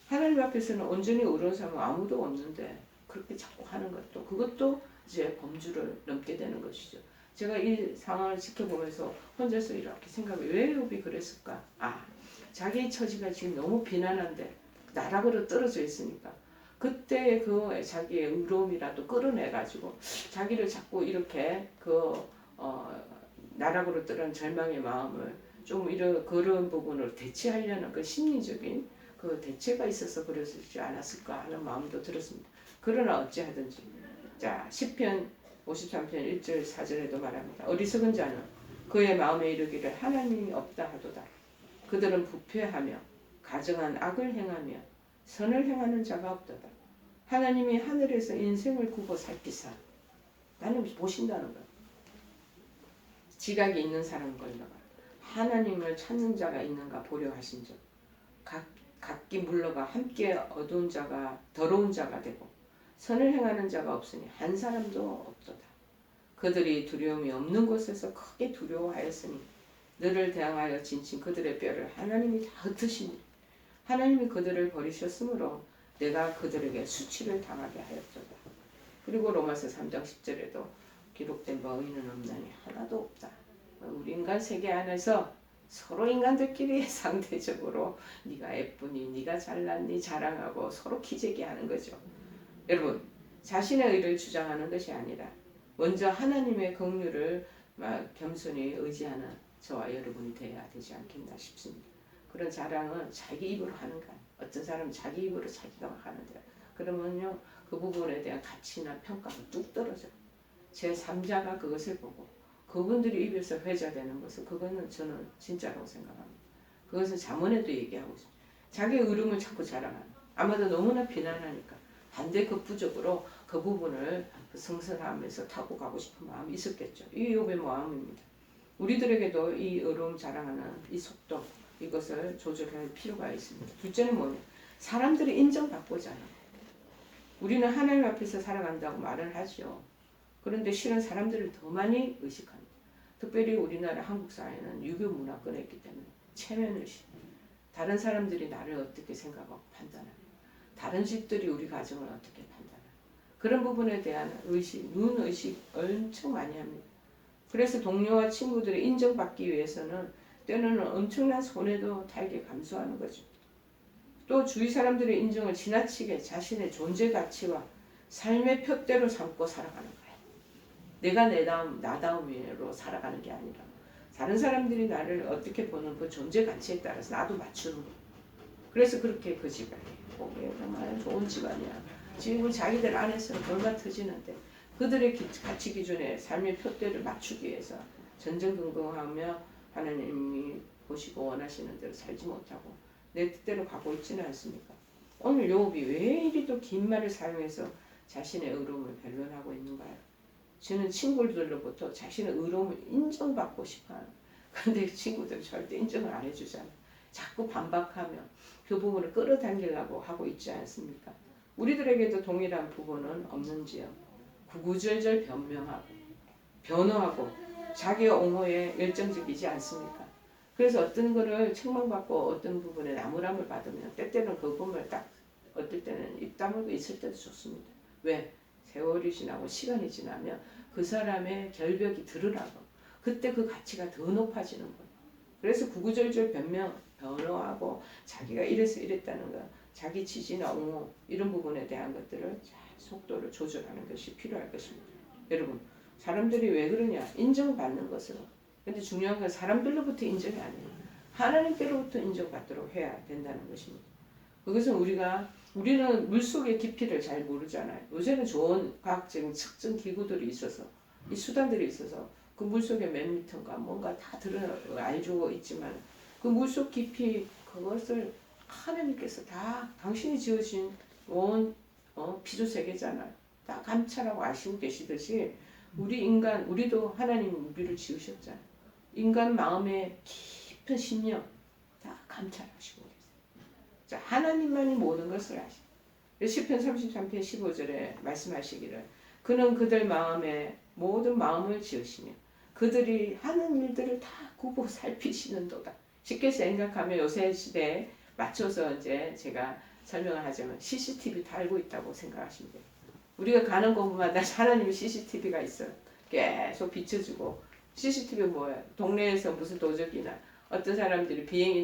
하나님 앞에서는 온전히 의로운 사람은 아무도 없는데 그렇게 자꾸 하는 것도 그것도 이제 범주를 넘게 되는 것이죠. 제가 이 상황을 지켜보면서 혼자서 이렇게 생각해 왜 욥이 그랬을까? 자기 처지가 지금 너무 비난한데 나락으로 떨어져 있으니까 그때 그 자기의 의로움이라도 끌어내가지고 자기를 자꾸 이렇게 나락으로 떨어진 절망의 마음을 좀 그런 부분을 대체하려는 그 심리적인 그 대체가 있어서 그랬지 않았을까 하는 마음도 들었습니다. 그러나 어찌하든지 자 시편 53편 1절 4절에도 말합니다. 어리석은 자는 그의 마음에 이르기를 하나님이 없다 하도다. 그들은 부패하며 가증한 악을 행하며 선을 행하는 자가 없도다. 하나님이 하늘에서 인생을 굽어 살피사 나는 보신다는 거야. 지각이 있는 사람 걸려가 하나님을 찾는 자가 있는가 보려 하신 적 각기 물러가 함께 어두운 자가 더러운 자가 되고 선을 행하는 자가 없으니 한 사람도 없도다. 그들이 두려움이 없는 곳에서 크게 두려워하였으니 너를 대항하여 진친 그들의 뼈를 하나님이 다 흩으시니 하나님이 그들을 버리셨으므로 내가 그들에게 수치를 당하게 하였도다. 그리고 로마서 3장 10절에도 기록된 바 의인은 없나니 하나도 없다. 우리 인간 세계 안에서 서로 인간들끼리 상대적으로 네가 예쁘니 네가 잘났니 자랑하고 서로 기재기하는 거죠. 여러분 자신의 의를 주장하는 것이 아니라 먼저 하나님의 긍휼을 겸손히 의지하는 저와 여러분이 되어야 되지 않겠나 싶습니다. 그런 자랑은 자기 입으로 하는 거 아니에요. 어떤 사람은 자기 입으로 자기가 막 하는데 그러면요 그 부분에 대한 가치나 평가가 뚝 떨어져. 제 3자가 그것을 보고 그분들이 입에서 회자되는 것은 그거는 저는 진짜라고 생각합니다. 그것은 잠언에도 얘기하고 있습니다. 자기 의름을 자꾸 자랑하는 아마도 너무나 비난하니까 반대급부적으로 그 부분을 성선하면서 타고 가고 싶은 마음이 있었겠죠. 이 욥의 마음입니다. 우리들에게도 이 의로움 자랑하는 이 속도 이것을 조절할 필요가 있습니다. 둘째는 뭐냐? 사람들이 인정받고자 하는 우리는 하나님 앞에서 살아간다고 말을 하죠. 그런데 실은 사람들을 더 많이 의식합니다. 특별히 우리나라 한국 사회는 유교 문화권에 있기 때문에 체면의식 다른 사람들이 나를 어떻게 생각하고 판단합니다. 다른 집들이 우리 가정을 어떻게 판단합니다. 그런 부분에 대한 의식, 눈의식 엄청 많이 합니다. 그래서 동료와 친구들이 인정받기 위해서는 때로는 엄청난 손해도 달게 감수하는 거죠. 또 주위 사람들의 인정을 지나치게 자신의 존재 가치와 삶의 표대로 삼고 살아가는 거예요. 내가 나다움으로 살아가는 게 아니라 다른 사람들이 나를 어떻게 보는 그 존재 가치에 따라서 나도 맞추는 거예요. 그래서 그렇게 그 집안이 정말 좋은 집안이야. 지금 자기들 안에서는 돌가 터지는데 그들의 가치 기준에 삶의 표대를 맞추기 위해서 전전긍긍하며 하나님이 보시고 원하시는 대로 살지 못하고 내 뜻대로 가고 있지는 않습니까? 오늘 욥이 왜 이리도 긴 말을 사용해서 자신의 의로움을 변론하고 있는가요? 저는 친구들로부터 자신의 의로움을 인정받고 싶어하는 그런데 친구들은 절대 인정을 안 해주잖아요. 자꾸 반박하며 그 부분을 끌어당기려고 하고 있지 않습니까? 우리들에게도 동일한 부분은 없는지요? 구구절절 변명하고 변호하고 자기 옹호에 열정적이지 않습니까? 그래서 어떤 거를 책망받고 어떤 부분에 나무람을 받으면 때때는 그 부분을 딱 어떨 때는 입 다물고 있을 때도 좋습니다. 왜? 세월이 지나고 시간이 지나면 그 사람의 결벽이 드러나고 그때 그 가치가 더 높아지는 거예요. 그래서 구구절절 변호하고 자기가 이래서 이랬다는 거, 자기 지지나 옹호 이런 부분에 대한 것들을 잘 속도를 조절하는 것이 필요할 것입니다. 여러분, 사람들이 왜 그러냐? 인정받는 것으로. 근데 중요한 건 사람들로부터 인정이 아니에요. 하나님께로부터 인정받도록 해야 된다는 것입니다. 그것은 우리는 물속의 깊이를 잘 모르잖아요. 요새는 좋은 과학적인 측정 기구들이 있어서 이 수단들이 있어서 그 물속에 몇 미터인가 뭔가 다 알고 있지만 그 물속 깊이 그것을 하나님께서 다 당신이 지으신 온 피조 세계잖아요. 다 감찰하고 아시고 계시듯이 우리도 하나님이 우리를 지으셨잖아요. 인간 마음의 깊은 심령 다 감찰하시고 계세요. 자, 하나님만이 모든 것을 아시고 시편 33편 15절에 말씀하시기를 그는 그들 마음에 모든 마음을 지으시며 그들이 하는 일들을 다 굽어 살피시는도다. 쉽게 생각하면 요새 시대에 맞춰서 이제 제가 설명을 하자면 CCTV 달고 있다고 생각하시면 돼요. 우리가 가는 곳마다 하나님의 CCTV가 있어요. 계속 비춰주고 CCTV 뭐예요? 동네에서 무슨 도적이나 어떤 사람들이 비행이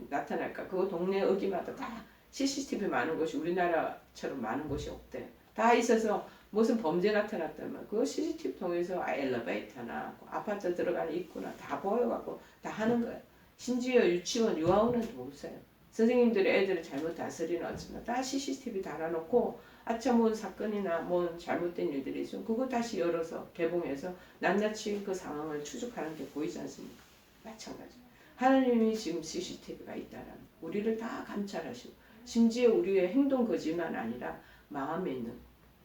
나타날까 그거 동네 어디마다 다 CCTV 많은 곳이 우리나라처럼 많은 곳이 없대요. 다 있어서 무슨 범죄 나타났다면 그 CCTV 통해서 엘리베이터나 아파트 들어가는 입구나 다 보여갖고 다 하는 거예요. 심지어 유치원, 유아원은 모르세요. 선생님들이 애들을 잘못 다스리는 어쩌나 다 CCTV 달아놓고 아차 뭔 사건이나 뭔 잘못된 일들이 있으면 그거 다시 열어서 개봉해서 낱낱이 그 상황을 추적하는 게 보이지 않습니까? 마찬가지. 하나님이 지금 CCTV가 있다는 우리를 다 감찰하시고 심지어 우리의 행동 거지만 아니라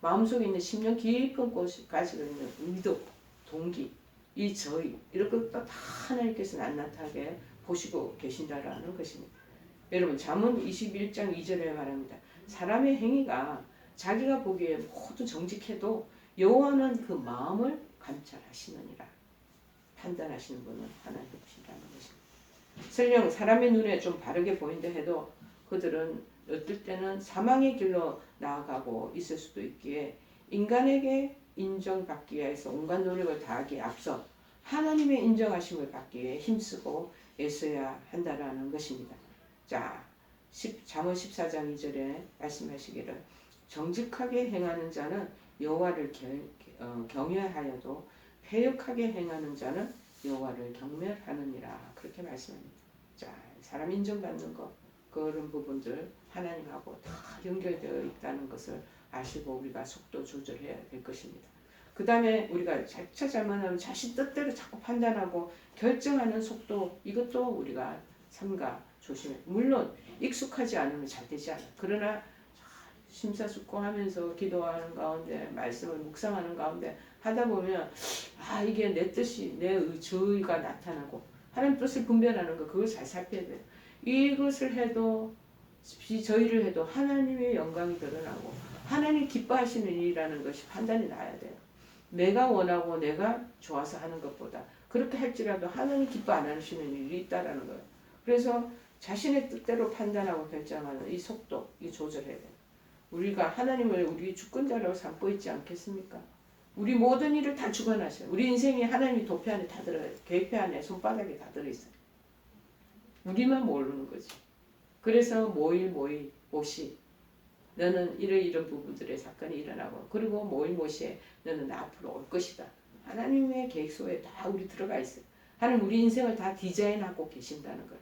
마음속에 있는 심령 깊은 곳까지 있는 의도, 동기, 이 저희 이런 것도 다 하나님께서 낱낱하게 보시고 계신다라는 것입니다. 여러분 잠언 21장 2절에 말합니다. 사람의 행위가 자기가 보기에 모두 정직해도 여호와는 그 마음을 감찰하시느니라. 판단하시는 분은 하나님이시라는 것입니다. 설령 사람의 눈에 좀 바르게 보인다 해도 그들은 어떨 때는 사망의 길로 나아가고 있을 수도 있기에 인간에게 인정받기 위해서 온갖 노력을 다하기에 앞서 하나님의 인정하심을 받기 위해 힘쓰고 애써야 한다라는 것입니다. 자, 잠언 14장 2절에 말씀하시기를 정직하게 행하는 자는 여호와를 경외하여도 패역하게 행하는 자는 여호와를 경멸하느니라 그렇게 말씀합니다. 자, 사람 인정받는 것 그런 부분들 하나님하고 다 연결되어 있다는 것을 아시고 우리가 속도 조절해야 될 것입니다. 그 다음에 우리가 자칫 잘못하면 자신 뜻대로 자꾸 판단하고 결정하는 속도 이것도 우리가 삼가 조심해. 물론 익숙하지 않으면 잘 되지 않아. 그러나 심사숙고하면서 기도하는 가운데 말씀을 묵상하는 가운데 하다 보면 이게 내 뜻이 내 저의가 나타나고 하나님 뜻을 분별하는 거 그걸 잘 살펴야 돼요. 이것을 해도 저희를 해도 하나님의 영광이 드러나고 하나님 기뻐하시는 일이라는 것이 판단이 나야 돼요. 내가 원하고 내가 좋아서 하는 것보다 그렇게 할지라도 하나님 기뻐 안 하시는 일이 있다라는 거예요. 그래서 자신의 뜻대로 판단하고 결정하는 이 속도 이 조절해야 돼요. 우리가 하나님을 우리 주권자라고 삼고 있지 않겠습니까? 우리 모든 일을 다 주관하셔요. 우리 인생이 하나님이 도표 안에 다 들어요. 계획표 안에 손바닥에 다 들어있어요. 우리만 모르는 거지. 그래서 모시 너는 이런 부분들의 사건이 일어나고 그리고 모시에 너는 앞으로 올 것이다. 하나님의 계획소에 다 우리 들어가 있어요. 하나님 우리 인생을 다 디자인하고 계신다는 거예요.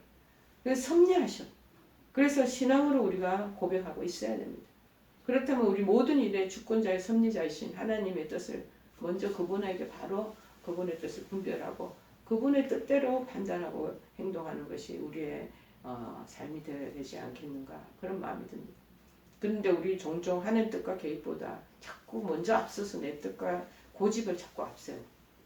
그래서 섭리하셔. 그래서 신앙으로 우리가 고백하고 있어야 됩니다. 그렇다면 우리 모든 일의 주권자의 섭리자이신 하나님의 뜻을 먼저 그분에게 바로 그분의 뜻을 분별하고 그분의 뜻대로 판단하고 행동하는 것이 우리의 삶이 되어야 되지 않겠는가 그런 마음이 듭니다. 그런데 우리 종종 하나님 뜻과 계획보다 자꾸 먼저 앞서서 내 뜻과 고집을 자꾸 앞세워.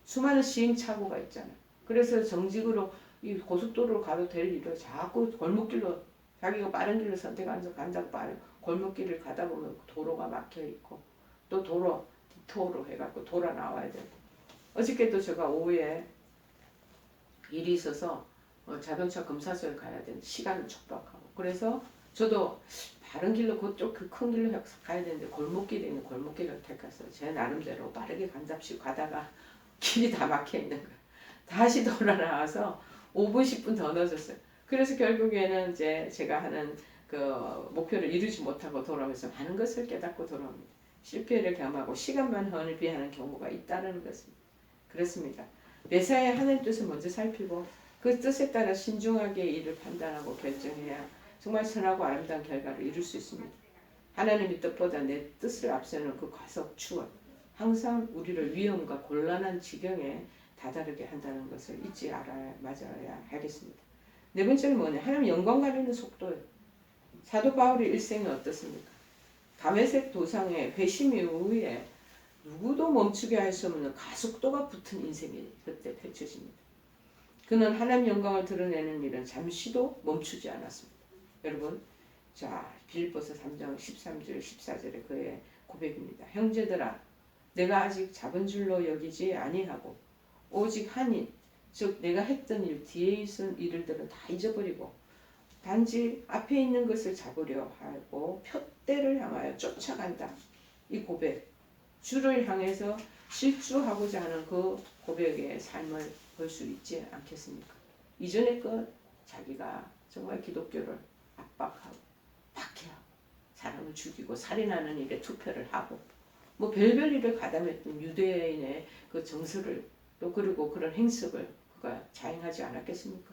수많은 시행착오가 있잖아요. 그래서 정직으로 이 고속도로로 가도 될 일을 자꾸 골목길로 자기가 빠른 길을 선택하면서 간다고 빠른 골목길을 가다 보면 도로가 막혀 있고 또 디토로 해갖고 돌아 나와야 되고 어저께도 제가 오후에 일이 있어서 자동차 검사소에 가야 되는 시간은 촉박하고 그래서 저도 다른 길로 그쪽 그 큰 길로 가야 되는데 골목길에 있는 골목길을 택해서 제 나름대로 빠르게 간답시고 가다가 길이 다 막혀 있는 거예요. 다시 돌아 나와서 5분 10분 더 늦었어요. 그래서 결국에는 이제 제가 하는 그 목표를 이루지 못하고 돌아오면서 많은 것을 깨닫고 돌아옵니다. 실패를 경험하고 시간만 허비하는 경우가 있다는 것입니다. 그렇습니다. 매사에 하나님 뜻을 먼저 살피고 그 뜻에 따라 신중하게 일을 판단하고 결정해야 정말 선하고 아름다운 결과를 이룰 수 있습니다. 하나님의 뜻보다 내 뜻을 앞세우는 그 과속 추월, 항상 우리를 위험과 곤란한 지경에 다다르게 한다는 것을 잊지 맞아야 하겠습니다. 네 번째는 뭐냐? 하나님 영광 가리는 속도예요. 사도 바울의 일생은 어떻습니까? 다메섹 도상의 회심 이후에 누구도 멈추게 할 수 없는 가속도가 붙은 인생이 그때 펼쳐집니다. 그는 하나님 영광을 드러내는 일은 잠시도 멈추지 않았습니다. 여러분, 자 빌립보서 3장 13절 14절에 그의 고백입니다. 형제들아, 내가 아직 잡은 줄로 여기지 아니하고 오직 한인, 즉 내가 했던 일 뒤에 있은 일들은 다 잊어버리고 단지 앞에 있는 것을 잡으려 하고 표대를 향하여 쫓아간다. 이 고백, 주를 향해서 실주하고자 하는 그 고백의 삶을 볼 수 있지 않겠습니까? 이전의 것 자기가 정말 기독교를 압박하고 박해하고 사람을 죽이고 살인하는 일에 투표를 하고 뭐 별별 일을 가담했던 유대인의 그 정서를 또 그리고 그런 행석을 그가 자행하지 않았겠습니까?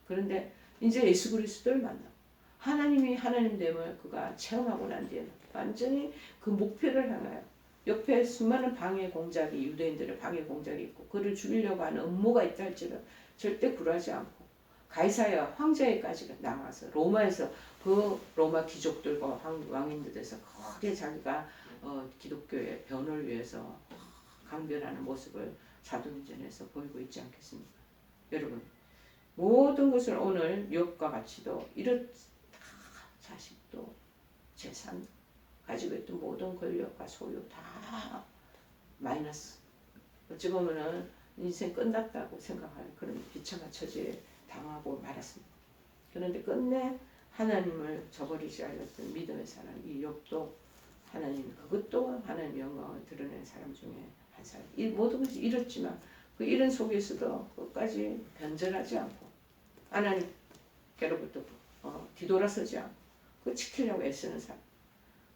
그런데 이제 예수 그리스도를 만나 하나님이 하나님됨을 그가 체험하고 난 뒤에는 완전히 그 목표를 향하여 옆에 수많은 방해 공작이 유대인들의 방해 공작이 있고 그를 죽이려고 하는 음모가 있다 할지라도 절대 굴하지 않고 가이사야 황제에까지 나와서 로마에서 그 로마 귀족들과 왕인들에서 크게 자기가 기독교의 변호를 위해서 강변하는 모습을 사도행전에서 보이고 있지 않겠습니까? 여러분, 모든 것을 오늘 욥과 같이도 이렇다 자식도 재산 가지고 있던 모든 권력과 소유 다 마이너스. 어찌 보면은 인생 끝났다고 생각할 그런 비참한 처지에 당하고 말았습니다. 그런데 끝내 하나님을 저버리지 않았던 믿음의 사람 이 욥도 하나님 그것도 하나님 영광을 드러낸 사람 중에 한 사람. 이 모든 것이 잃었지만 그 잃은 속에서도 끝까지 변절하지 않고 하나님께로부터 뒤돌아서지 않고 그 지키려고 애쓰는 사람.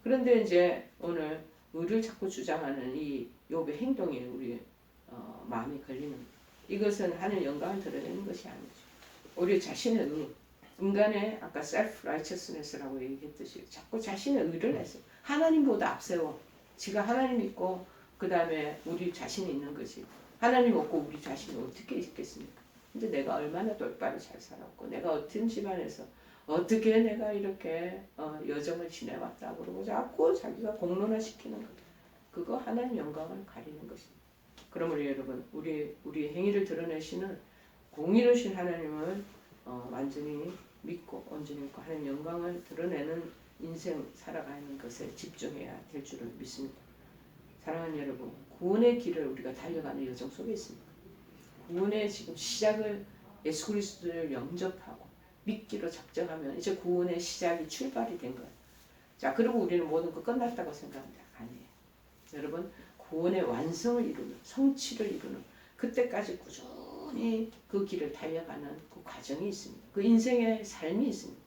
그런데 이제 오늘 의를 자꾸 주장하는 이 욥의 행동이 우리 마음이 걸리는 거예요. 이것은 하나님 영광을 드러내는 것이 아니죠. 우리 자신의 의, 인간의 아까 self-righteousness라고 얘기했듯이 자꾸 자신의 의를 내서 하나님보다 앞세워. 지가 하나님 있고 그 다음에 우리 자신이 있는 것이 하나님 없고 우리 자신이 어떻게 있겠습니까? 근데 내가 얼마나 똑바로 잘 살았고 내가 어떤 집안에서 어떻게 내가 이렇게 여정을 지내왔다 그러고 자꾸 자기가 공론화시키는 것. 그거 하나님 영광을 가리는 것입니다. 그러므로 여러분 우리 행위를 드러내시는 공의로우신 하나님을 완전히 믿고 온전히 믿고 하나님 영광을 드러내는 인생 살아가는 것에 집중해야 될 줄을 믿습니다. 사랑하는 여러분, 구원의 길을 우리가 달려가는 여정 속에 있습니다. 구원의 지금 시작을 예수 그리스도를 영접하고 믿기로 작정하면 이제 구원의 시작이 출발이 된 거예요. 자, 그리고 우리는 모든 거 끝났다고 생각합니다. 아니에요. 여러분, 구원의 완성을 이루는, 성취를 이루는 그때까지 꾸준히 그 길을 달려가는 그 과정이 있습니다. 그 인생의 삶이 있습니다.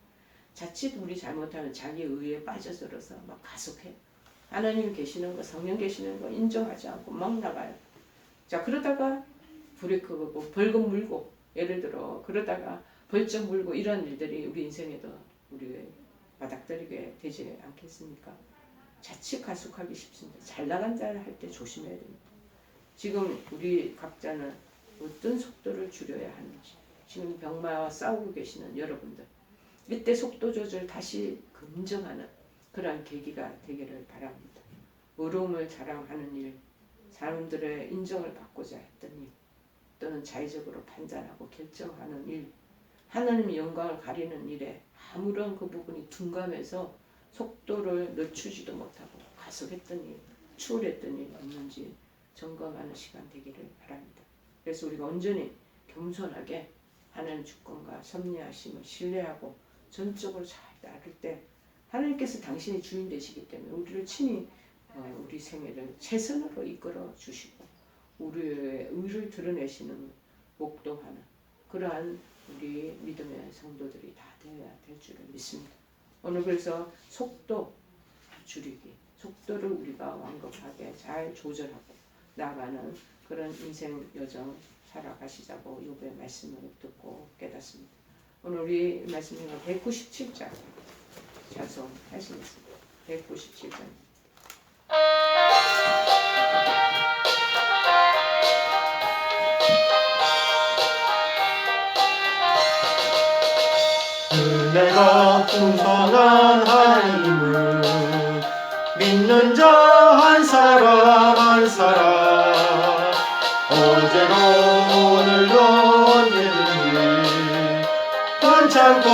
자칫 우리 잘못하면 자기 의에 빠져들어서 막 가속해. 하나님 계시는 거, 성령 계시는 거 인정하지 않고 막 나가요. 자, 그러다가 브레이크 걸고 벌금 물고 예를 들어 그러다가 벌점 물고 이런 일들이 우리 인생에도 우리 바닥들이게 되지 않겠습니까? 자칫 가속하기 쉽습니다. 잘 나간다 할 때 조심해야 됩니다. 지금 우리 각자는 어떤 속도를 줄여야 하는지 지금 병마와 싸우고 계시는 여러분들 이때 속도 조절 다시 긍정하는 그러한 계기가 되기를 바랍니다. 의로움을 자랑하는 일, 사람들의 인정을 받고자 했던 일, 또는 자의적으로 판단하고 결정하는 일, 하나님의 영광을 가리는 일에 아무런 그 부분이 둔감해서 속도를 늦추지도 못하고 가속했던 일, 추월했던 일 없는지 점검하는 시간 되기를 바랍니다. 그래서 우리가 온전히 겸손하게 하나님 주권과 섭리하심을 신뢰하고 전적으로 잘 따를 때 하나님께서 당신의 주인 되시기 때문에 우리를 친히 우리 생애를 최선으로 이끌어 주시고 우리의 의를 드러내시는 목도하는 그러한 우리 믿음의 성도들이 다 되어야 될 줄을 믿습니다. 오늘 그래서 속도 줄이기, 속도를 우리가 완곡하게 잘 조절하고 나가는 그런 인생 여정 살아가시자고 욥의 말씀을 듣고 깨닫습니다. 오늘 우리 말씀은 197장 자송하시겠습니다. 197장. 은혜가 풍성한 하나님을 믿는 자 한 사람 한 사람 어제도 오늘도 언제든지 반창고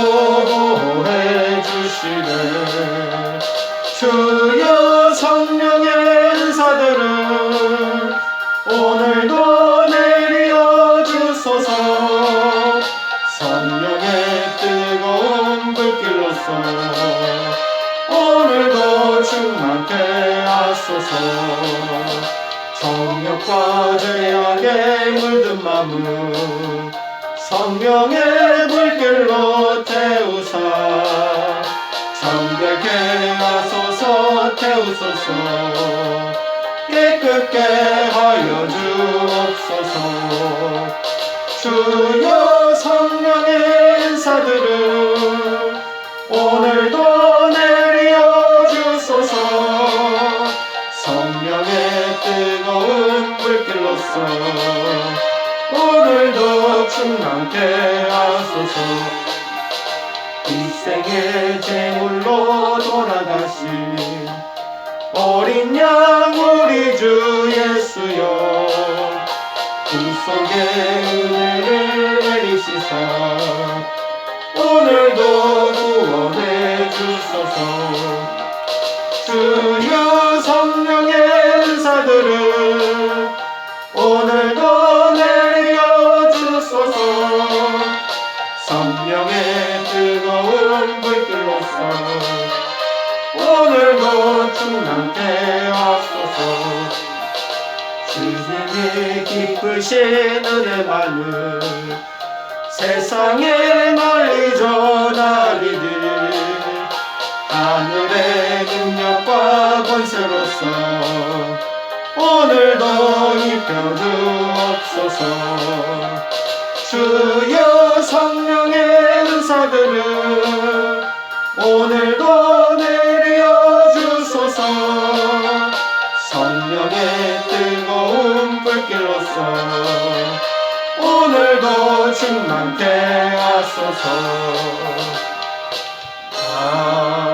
보호해 주시네. 주여 성령의 은사들을 오늘도 내려 주소서. 성령의 뜨거운 불길로서 오늘도 충만케 하소서. 정욕과 죄악에 물든 마음을 성령의 불길로 태우사 정결케 하소서. 태우소서. 깨끗게 하여 주옵소서. 주여 성령의 은사들을 오늘도 내려 주소서. 성령의 뜨거운 불길로서 오늘도 충만케 하소서. 일생의 제물로 돌아가신 어린 양 우리 주 예수여 구속의 은혜를 내리시사 오늘도 구원해 주소서. 주여 성령의 은사들을 오늘도 내려 주소서. 성령의 뜨거운 불길로서 오늘도 충만케 하소서. 주님이 기쁘신 은혜만을 세상에 널리 전하리니 하늘의 능력과 권세로서 오늘도 입혀주옵소서. 주여 성령의 은사들을 오늘도 내려 주소서. 성령의 뜨거운 불길로서 오늘도 충만케 하소서.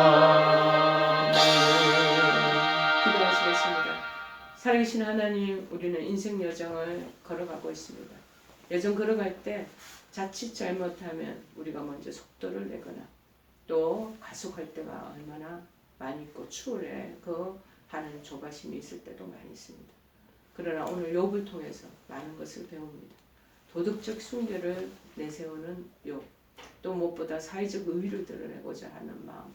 아멘. 기도하시겠습니다. 살아계신 하나님, 우리는 인생 여정을 걸어가고 있습니다. 여정 걸어갈 때 자칫 잘못하면 우리가 먼저 속도를 내거나 또 가속할 때가 얼마나 많이 있고 추월해 그 하는 조바심이 있을 때도 많이 있습니다. 그러나 오늘 욥을 통해서 많은 것을 배웁니다. 도덕적 순결을 내세우는 욥, 또 무엇보다 사회적 의의를 드러내고자 하는 마음,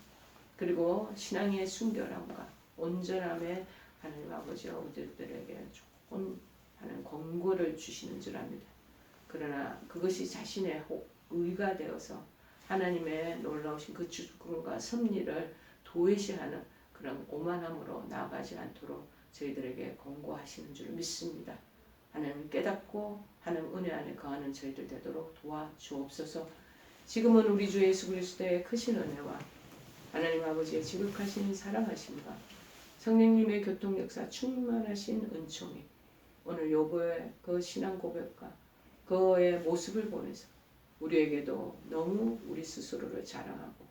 그리고 신앙의 순결함과 온전함에 하나님 아버지와 우리들에게 좋은 하는 권고를 주시는 줄 압니다. 그러나 그것이 자신의 의가 되어서 하나님의 놀라우신 그 주권과 섭리를 도외시하는 그런 오만함으로 나아가지 않도록 저희들에게 권고하시는 줄 믿습니다. 하나님 깨닫고 하나님 은혜 안에 거하는 저희들 되도록 도와주옵소서. 지금은 우리 주 예수 그리스도의 크신 은혜와 하나님 아버지의 지극하신 사랑하심과 성령님의 교통 역사 충만하신 은총이 오늘 욥의 그 신앙 고백과 그의 모습을 보면서 우리에게도 너무 우리 스스로를 자랑하고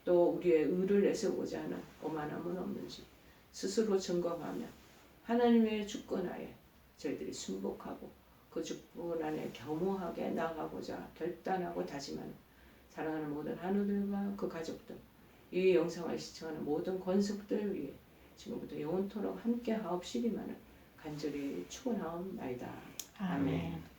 또 우리의 의를 내세우고자 하는 오만함은 없는지 스스로 점검하며 하나님의 주권하에 저희들이 순복하고 그 주권 안에 겸허하게 나아가고자 결단하고 다짐하는 사랑하는 모든 한우들과 그 가족들, 이 영상을 시청하는 모든 권속들 위해 지금부터 영원토록 함께 하옵시기만을 간절히 축원하옵나이다. 아멘.